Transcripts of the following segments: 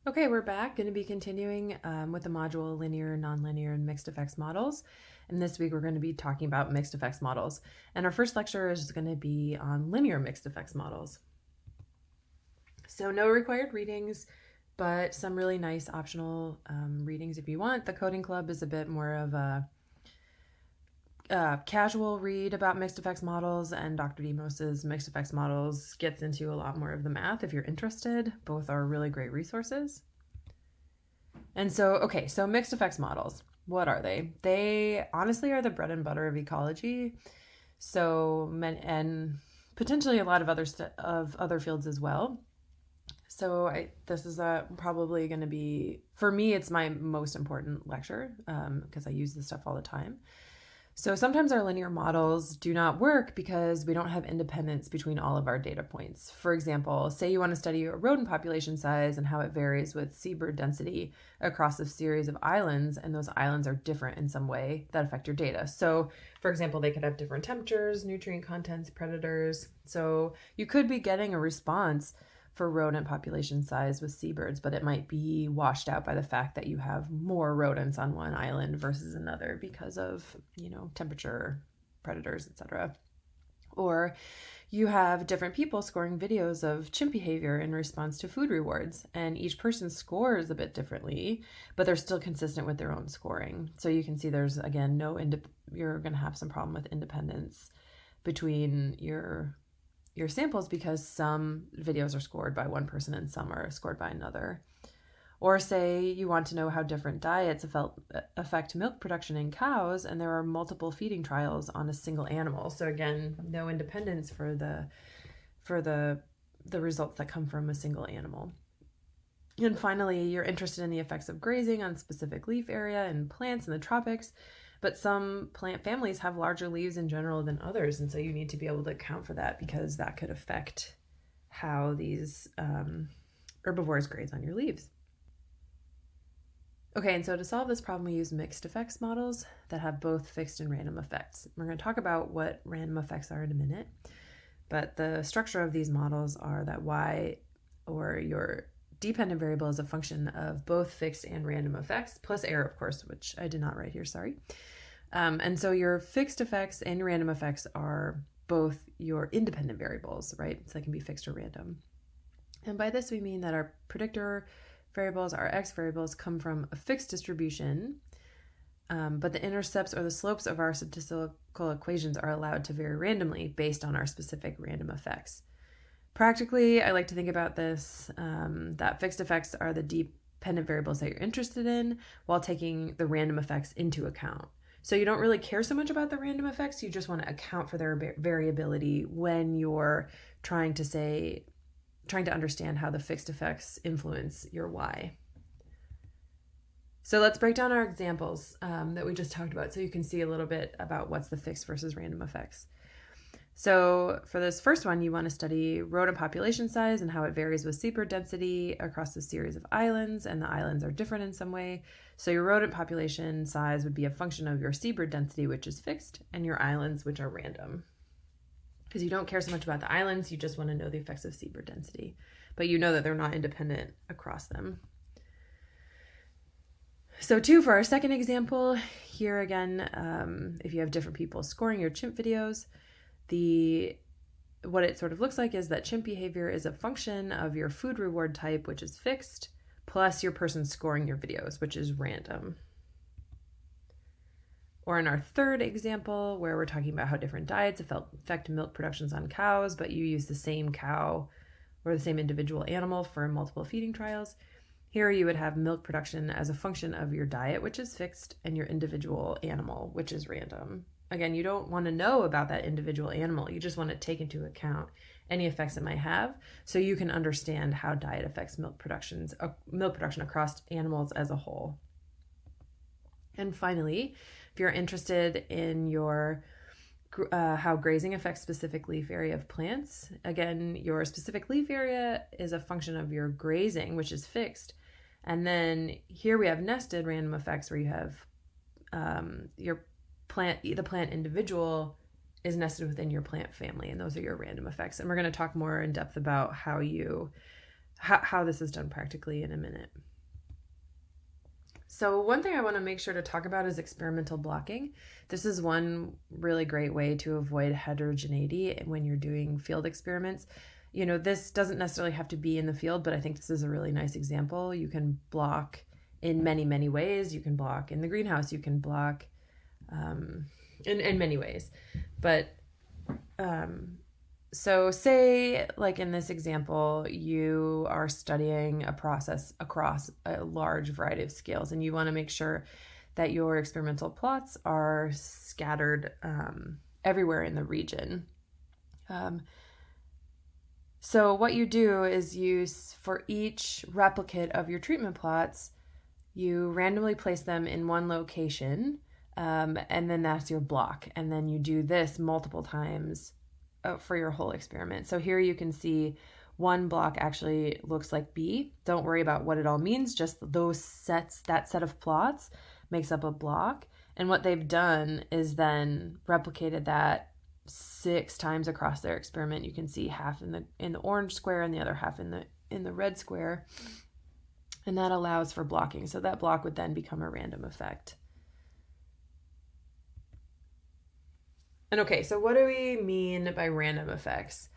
Okay, we're back. Going to be continuing with the module linear, nonlinear, and mixed effects models. And this week we're going to be talking about mixed effects models. And our first lecture is going to be on linear mixed effects models. So no required readings, but some really nice optional readings if you want. The Coding Club is a bit more of a casual read about mixed effects models, and Dr. Demos's mixed effects models gets into a lot more of the math if you're interested. Both are really great resources. And so mixed effects models, what are they? They honestly are the bread and butter of ecology. And potentially a lot of other fields as well. So this is probably going to be, for me, it's my most important lecture because I use this stuff all the time. So sometimes our linear models do not work because we don't have independence between all of our data points. For example, say you want to study a rodent population size and how it varies with seabird density across a series of islands, and those islands are different in some way that affect your data. So, for example, they could have different temperatures, nutrient contents, predators. So you could be getting a response for rodent population size with seabirds, but it might be washed out by the fact that you have more rodents on one island versus another because of, temperature, predators, etc. Or you have different people scoring videos of chimp behavior in response to food rewards, and each person scores a bit differently, but they're still consistent with their own scoring. So you can see there's, again, you're going to have some problem with independence between your samples because some videos are scored by one person and some are scored by another. Or say you want to know how different diets affect milk production in cows, and there are multiple feeding trials on a single animal. So again, no independence for the results that come from a single animal. And finally, you're interested in the effects of grazing on specific leaf area in plants in the tropics, but some plant families have larger leaves in general than others, and so you need to be able to account for that because that could affect how these herbivores graze on your leaves. Okay, and so to solve this problem, we use mixed effects models that have both fixed and random effects. We're going to talk about what random effects are in a minute, but the structure of these models are that y, or your dependent variable, is a function of both fixed and random effects, plus error, of course, which I did not write here, sorry. And so your fixed effects and your random effects are both your independent variables, right? So they can be fixed or random. And by this, we mean that our predictor variables, our x variables, come from a fixed distribution, but the intercepts or the slopes of our statistical equations are allowed to vary randomly based on our specific random effects. Practically, I like to think about this, that fixed effects are the dependent variables that you're interested in while taking the random effects into account. So you don't really care so much about the random effects, you just want to account for their variability when you're trying to understand how the fixed effects influence your y. So let's break down our examples that we just talked about so you can see a little bit about what's the fixed versus random effects. So for this first one, you want to study rodent population size and how it varies with seabird density across a series of islands, and the islands are different in some way. So your rodent population size would be a function of your seabird density, which is fixed, and your islands, which are random. Because you don't care so much about the islands, you just want to know the effects of seabird density. But you know that they're not independent across them. So for our second example, here again, if you have different people scoring your chimp videos, what it sort of looks like is that chimp behavior is a function of your food reward type, which is fixed, plus your person scoring your videos, which is random. Or in our third example, where we're talking about how different diets affect milk productions on cows, but you use the same cow or the same individual animal for multiple feeding trials. Here you would have milk production as a function of your diet, which is fixed, and your individual animal, which is random. Again, you don't want to know about that individual animal. You just want to take into account any effects it might have so you can understand how diet affects milk production across animals as a whole. And finally, if you're interested in how grazing affects specific leaf area of plants, again, your specific leaf area is a function of your grazing, which is fixed. And then here we have nested random effects where you have the plant individual is nested within your plant family, and those are your random effects. And we're going to talk more in depth about how you how this is done practically in a minute. So one thing I want to make sure to talk about is experimental blocking. This is one really great way to avoid heterogeneity when you're doing field experiments. This doesn't necessarily have to be in the field, but I think this is a really nice example. You can block in many, many ways. You can block in the greenhouse. You can block in many ways. But so say, like in this example, you are studying a process across a large variety of scales, and you want to make sure that your experimental plots are scattered everywhere in the region. So what you do is for each replicate of your treatment plots, you randomly place them in one location, and then that's your block. And then you do this multiple times for your whole experiment. So here you can see one block actually looks like B. Don't worry about what it all means, just that set of plots makes up a block. And what they've done is then replicated that 6 times across their experiment. You can see half in the orange square and the other half in the red square. And that allows for blocking. So that block would then become a random effect. And okay, so what do we mean by random effects?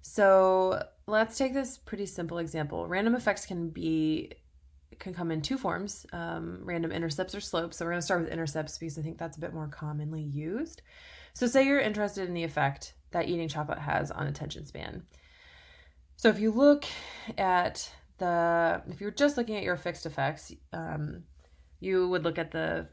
So let's take this pretty simple example. Random effects can come in 2 forms, random intercepts or slopes. So we're going to start with intercepts because I think that's a bit more commonly used. So say you're interested in the effect that eating chocolate has on attention span. So if you look at if you're just looking at your fixed effects, you would look at the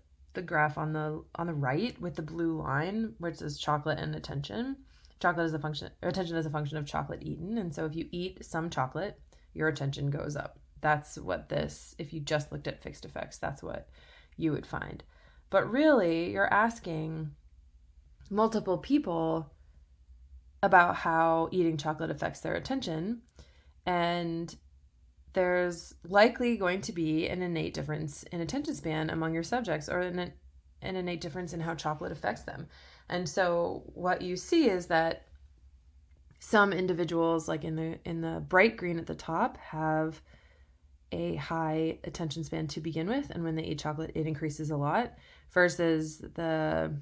graph on the right with the blue line, which is chocolate and attention. Attention is a function of chocolate eaten. And so if you eat some chocolate, your attention goes up. That's what if you just looked at fixed effects, that's what you would find. But really, you're asking multiple people about how eating chocolate affects their attention. And there's likely going to be an innate difference in attention span among your subjects, or an innate difference in how chocolate affects them. And so what you see is that some individuals, like in the bright green at the top, have a high attention span to begin with, and when they eat chocolate, it increases a lot, versus the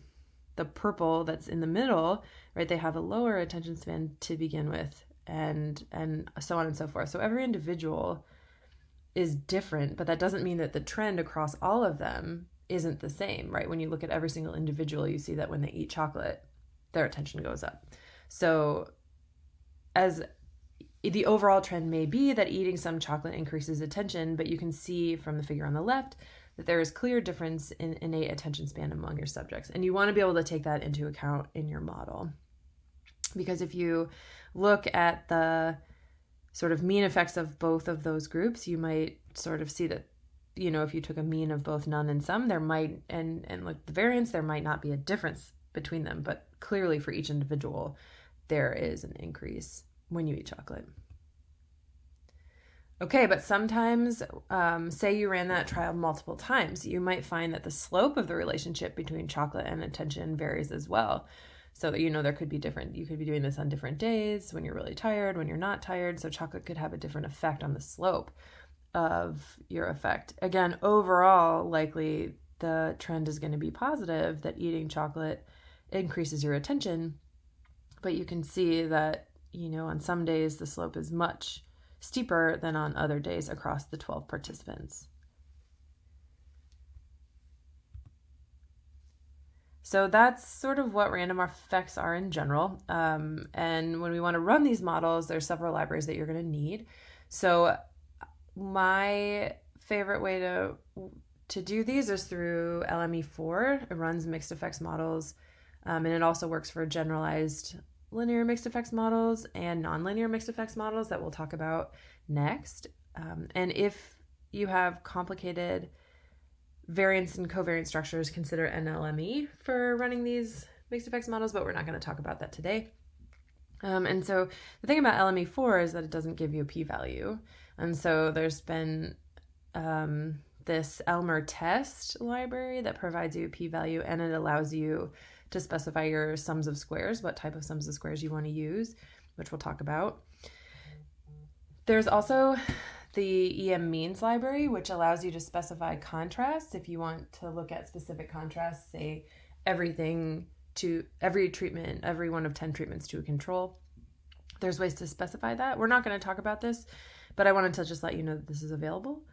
purple that's in the middle, right? They have a lower attention span to begin with, and so on and so forth. So every individual is different, but that doesn't mean that the trend across all of them isn't the same, right? When you look at every single individual, you see that when they eat chocolate, their attention goes up. So as the overall trend may be that eating some chocolate increases attention, but you can see from the figure on the left that there is clear difference in innate attention span among your subjects. And you want to be able to take that into account in your model. Because if you look at the sort of mean effects of both of those groups, you might sort of see that, if you took a mean of both none and some, there might, and like the variance, there might not be a difference between them. But clearly for each individual, there is an increase when you eat chocolate. Okay, but sometimes, say you ran that trial multiple times, you might find that the slope of the relationship between chocolate and attention varies as well. So that, there could be you could be doing this on different days, when you're really tired, when you're not tired. So chocolate could have a different effect on the slope of your effect. Again, overall, likely the trend is going to be positive, that eating chocolate increases your attention. But you can see that, on some days the slope is much steeper than on other days across the 12 participants. So that's sort of what random effects are in general. And when we want to run these models, there's several libraries that you're going to need. So my favorite way to do these is through LME4. It runs mixed effects models, and it also works for generalized linear mixed effects models and nonlinear mixed effects models that we'll talk about next. And if you have complicated variance and covariance structures, consider NLME for running these mixed effects models, but we're not going to talk about that today. And so the thing about LME4 is that it doesn't give you a p-value. And so there's been this Elmer test library that provides you a p-value, and it allows you to specify your sums of squares, what type of sums of squares you want to use, which we'll talk about. There's also the EM means library, which allows you to specify contrasts if you want to look at specific contrasts, say everything to every treatment, every one of 10 treatments to a control. There's ways to specify that. We're not going to talk about this, but I wanted to just let you know that this is available.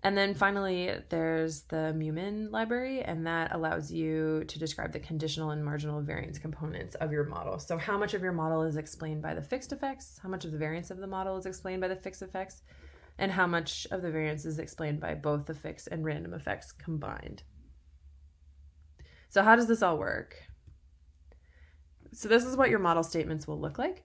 And then finally, there's the mu-min library, and that allows you to describe the conditional and marginal variance components of your model. So how much of your model is explained by the fixed effects, how much of the variance of the model is explained by the fixed effects, and how much of the variance is explained by both the fixed and random effects combined. So how does this all work? So this is what your model statements will look like.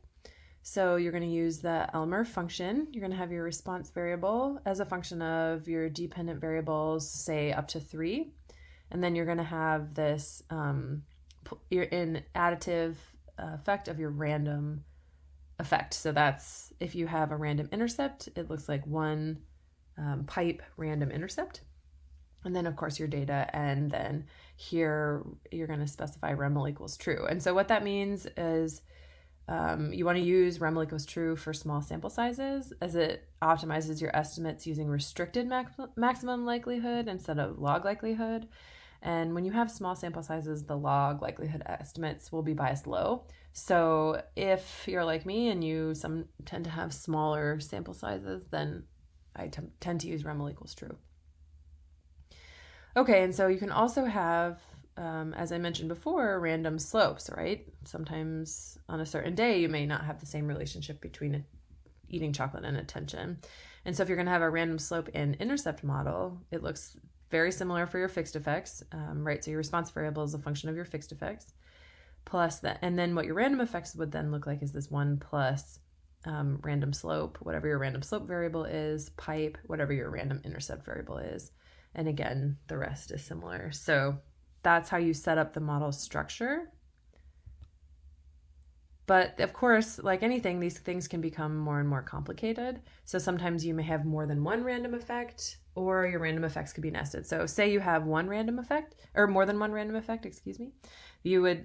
So you're going to use the Elmer function. You're going to have your response variable as a function of your dependent variables, say up to 3. And then you're going to have this you're in additive effect of your random effect. So that's if you have a random intercept, it looks like one pipe random intercept. And then, of course, your data. And then here you're going to specify REML equals true. And so what that means is you want to use REML equals true for small sample sizes, as it optimizes your estimates using restricted maximum likelihood instead of log likelihood. And when you have small sample sizes, the log likelihood estimates will be biased low. So if you're like me and you tend to have smaller sample sizes, then I tend to use REML equals true. Okay, and so you can also have, as I mentioned before, random slopes, right? Sometimes on a certain day, you may not have the same relationship between eating chocolate and attention. And so if you're going to have a random slope and intercept model, it looks very similar for your fixed effects, right? So your response variable is a function of your fixed effects plus that. And then what your random effects would then look like is this 1 plus random slope, whatever your random slope variable is, pipe, whatever your random intercept variable is. And again, the rest is similar. So that's how you set up the model structure. But of course, like anything, these things can become more and more complicated. So sometimes you may have more than one random effect, or your random effects could be nested. So say you have one random effect, or more than one random effect, excuse me,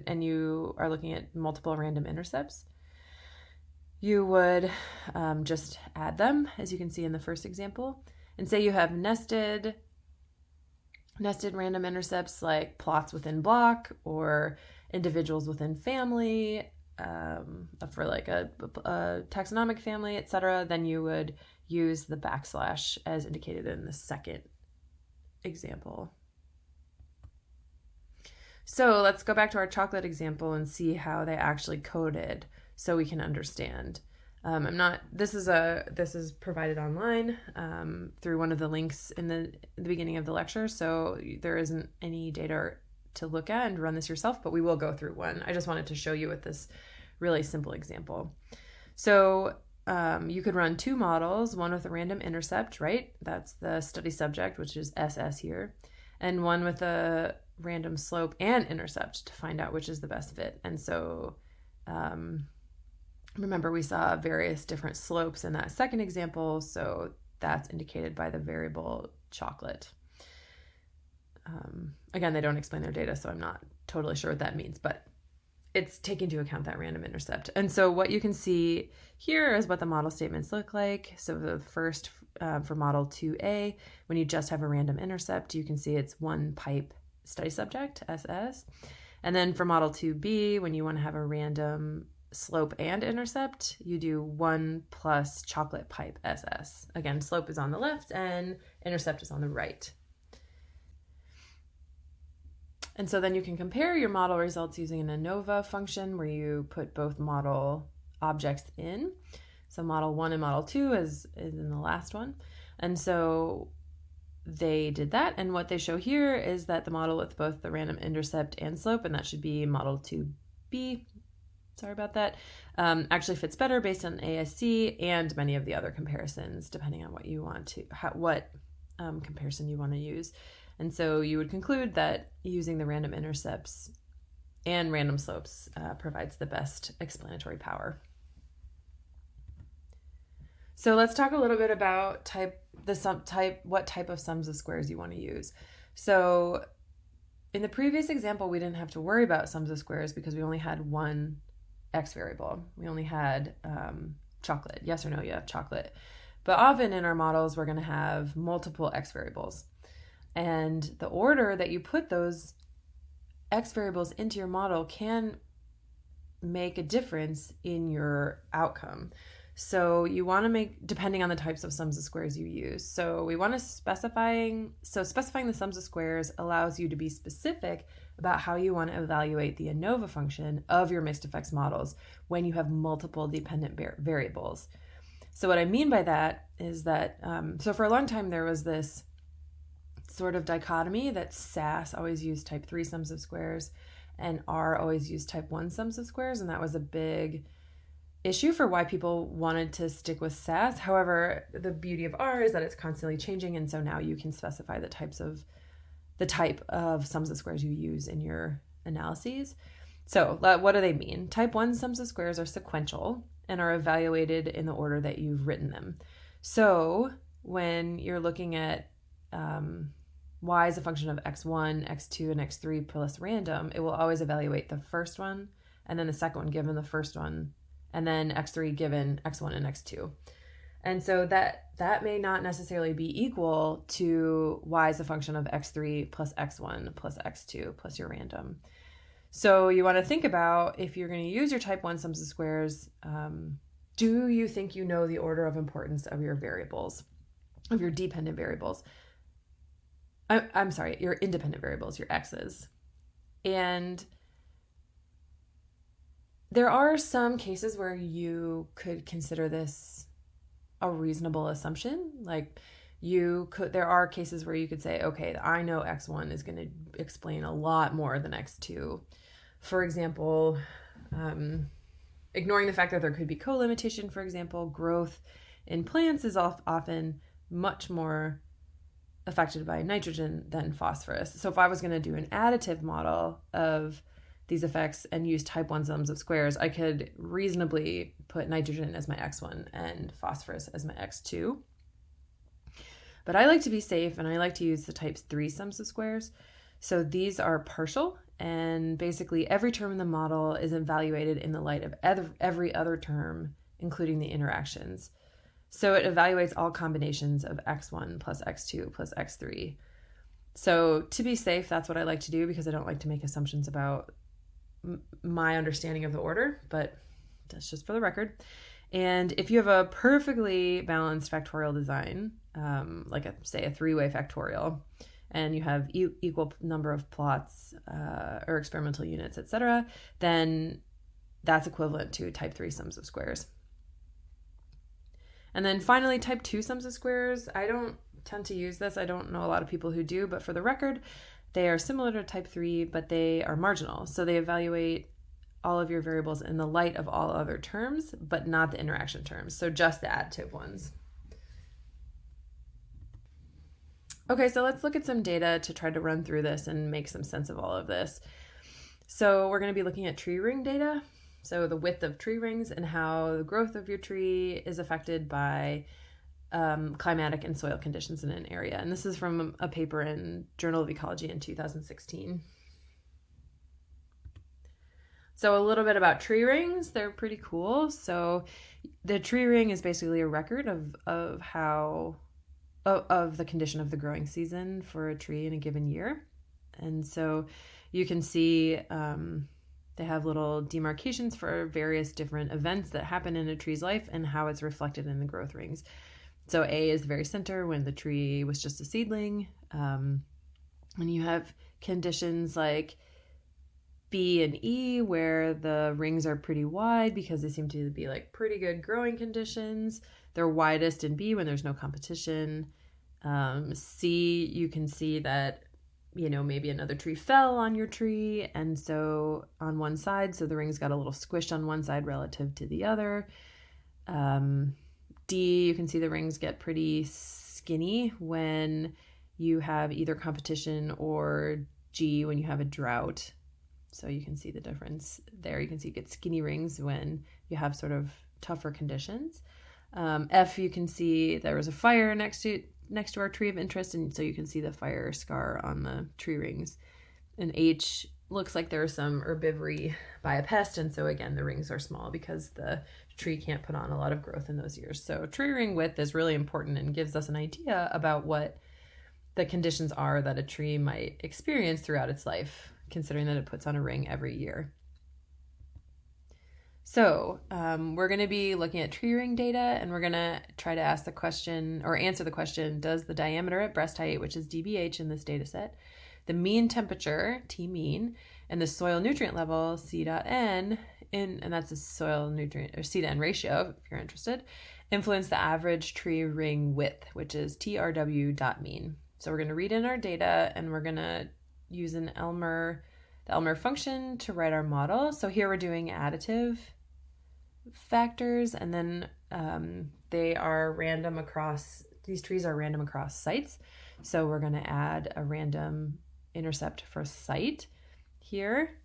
and you are looking at multiple random intercepts, you would just add them, as you can see in the first example. And say you have nested random intercepts like plots within block or individuals within family, for like a taxonomic family, etc., then you would use the backslash as indicated in the second example. So let's go back to our chocolate example and see how they actually coded so we can understand. This is provided online through one of the links in the beginning of the lecture, so there isn't any data to look at and run this yourself, but we will go through one. I just wanted to show you with this really simple example. So you could run two models, one with a random intercept, right? That's the study subject, which is SS here, and one with a random slope and intercept to find out which is the best fit. And so remember, we saw various different slopes in that second example, so that's indicated by the variable chocolate. Again, they don't explain their data, so I'm not totally sure what that means, but it's taking into account that random intercept. And so what you can see here is what the model statements look like. So the first, for model 2A, when you just have a random intercept, you can see it's one pipe study subject, SS. And then for model 2B, when you want to have a random slope and intercept, you do 1 plus chocolate pipe SS. Again, slope is on the left and intercept is on the right. And so then you can compare your model results using an ANOVA function where you put both model objects in. So model 1 and model 2 is in the last one. And so they did that. And what they show here is that the model with both the random intercept and slope, and that should be model 2B, sorry about that, actually fits better based on ASC and many of the other comparisons, depending on what you want to, what comparison you want to use. And so you would conclude that using the random intercepts and random slopes provides the best explanatory power. So let's talk a little bit about what type of sums of squares you want to use. So in the previous example, we didn't have to worry about sums of squares because we only had one x variable. We only had chocolate. Yes or no, you have chocolate. But often in our models, we're going to have multiple x variables. And the order that you put those x variables into your model can make a difference in your outcome. So you want to make, depending on the types of sums of squares you use. So we want to specifying the sums of squares allows you to be specific about how you want to evaluate the ANOVA function of your mixed effects models when you have multiple dependent variables. So what I mean by that is that, so for a long time there was this sort of dichotomy that SAS always used type 3 sums of squares and R always used type 1 sums of squares, and that was a big issue for why people wanted to stick with SAS. However, the beauty of R is that it's constantly changing, and so now you can specify the type of sums of squares you use in your analyses. So what do they mean? Type 1 sums of squares are sequential and are evaluated in the order that you've written them. So when you're looking at y is a function of x1, x2, and x3 plus random, it will always evaluate the first one, and then the second one given the first one, and then x3 given x1 and x2. And so that may not necessarily be equal to y is a function of x3 plus x1 plus x2 plus your random. So you want to think about, if you're going to use your type 1 sums of squares, do you think you know the order of importance of your variables, of your dependent variables? I'm sorry, your independent variables, your x's. And there are some cases where you could consider this a reasonable assumption. Like there are cases where you could say, okay, I know x1 is going to explain a lot more than x2. For example, ignoring the fact that there could be co-limitation, for example, growth in plants is often much more affected by nitrogen than phosphorus. So if I was going to do an additive model of these effects and use type 1 sums of squares, I could reasonably put nitrogen as my x1 and phosphorus as my x2. But I like to be safe, and I like to use the type 3 sums of squares. So these are partial, and basically every term in the model is evaluated in the light of every other term, including the interactions. So it evaluates all combinations of x1 plus x2 plus x3. So to be safe, that's what I like to do, because I don't like to make assumptions about my understanding of the order, but that's just for the record. And if you have a perfectly balanced factorial design, like say a 3-way factorial, and you have equal number of plots or experimental units, etc., then that's equivalent to type 3 sums of squares. And then finally, type 2 sums of squares. I don't tend to use this. I don't know a lot of people who do, but for the record, they are similar to type 3, but they are marginal. So they evaluate all of your variables in the light of all other terms, but not the interaction terms. So just the additive ones. Okay, so let's look at some data to try to run through this and make some sense of all of this. So we're going to be looking at tree ring data. So the width of tree rings and how the growth of your tree is affected by climatic and soil conditions in an area. And this is from a paper in Journal of Ecology in 2016. So a little bit about tree rings. They're pretty cool. So the tree ring is basically a record of the condition of the growing season for a tree in a given year. And so you can see they have little demarcations for various different events that happen in a tree's life and how it's reflected in the growth rings. So A is the very center, when the tree was just a seedling. When you have conditions like B and E, where the rings are pretty wide because they seem to be like pretty good growing conditions. They're widest in B when there's no competition. C, you can see that, maybe another tree fell on your tree, and so on one side, so the rings got a little squished on one side relative to the other. D, you can see the rings get pretty skinny when you have either competition, or G, when you have a drought. So you can see the difference there. You can see you get skinny rings when you have sort of tougher conditions. F, you can see there was a fire next to our tree of interest, and so you can see the fire scar on the tree rings. And H, looks like there's some herbivory by a pest, and so again the rings are small because the tree can't put on a lot of growth in those years. So tree ring width is really important and gives us an idea about what the conditions are that a tree might experience throughout its life, considering that it puts on a ring every year. So we're going to be looking at tree ring data, and we're going to try to ask the question or answer the question, does the diameter at breast height, which is dBH in this data set, the mean temperature, T mean, and the soil nutrient level, C.N, and that's the soil nutrient or C/N ratio, if you're interested, influence the average tree ring width, which is TRW.mean. So we're going to read in our data, and we're going to use the Elmer function to write our model. So here we're doing additive factors, and then they are random across, these trees are random across sites. So we're going to add a random intercept for site here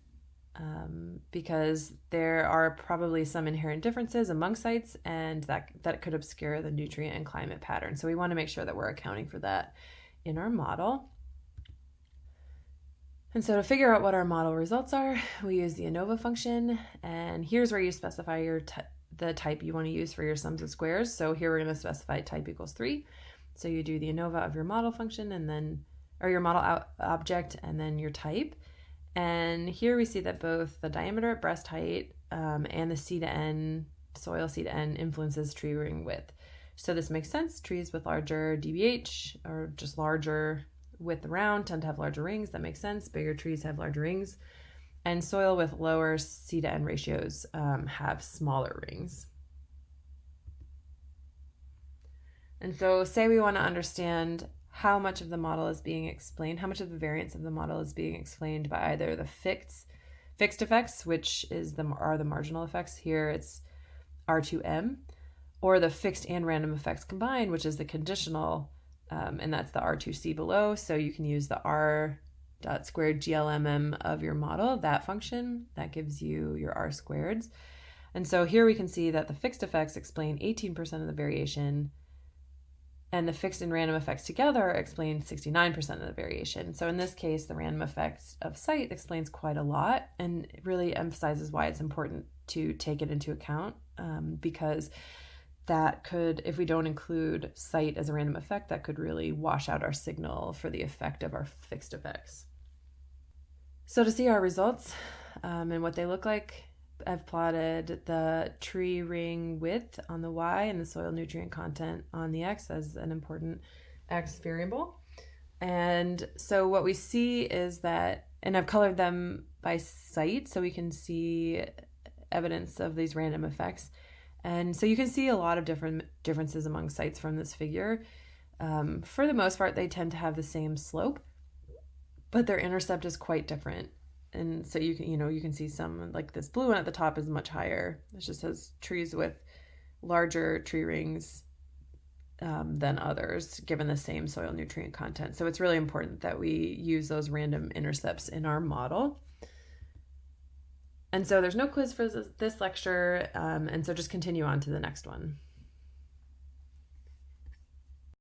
because there are probably some inherent differences among sites, and that could obscure the nutrient and climate pattern. So we want to make sure that we're accounting for that in our model. And so to figure out what our model results are, we use the ANOVA function, and here's where you specify the type you want to use for your sums of squares. So here we're going to specify type equals 3. So you do the ANOVA of your model function and then, or your model object, and then your type. And here we see that both the diameter at breast height and the C/N, soil C/N, influences tree ring width. So this makes sense. Trees with larger dBH or just larger width around tend to have larger rings. That makes sense. Bigger trees have larger rings. And soil with lower C/N ratios have smaller rings. And so say we want to understand how much of the model is being explained, how much of the variance of the model is being explained by either the fixed effects, which are the marginal effects. Here it's R2M, or the fixed and random effects combined, which is the conditional, and that's the R2C below. So you can use the R dot squared GLMM of your model, that function, that gives you your R squareds. And so here we can see that the fixed effects explain 18% of the variation, and the fixed and random effects together explain 69% of the variation. So in this case, the random effects of site explains quite a lot, and it really emphasizes why it's important to take it into account, because that could, if we don't include site as a random effect, that could really wash out our signal for the effect of our fixed effects. So to see our results and what they look like, I've plotted the tree ring width on the Y and the soil nutrient content on the X as an important X variable. And so what we see is that, and I've colored them by site so we can see evidence of these random effects. And so you can see a lot of differences among sites from this figure. For the most part, they tend to have the same slope, but their intercept is quite different. And so you can see some, like this blue one at the top is much higher. It just has trees with larger tree rings than others, given the same soil nutrient content. So it's really important that we use those random intercepts in our model. And so there's no quiz for this lecture, and so just continue on to the next one.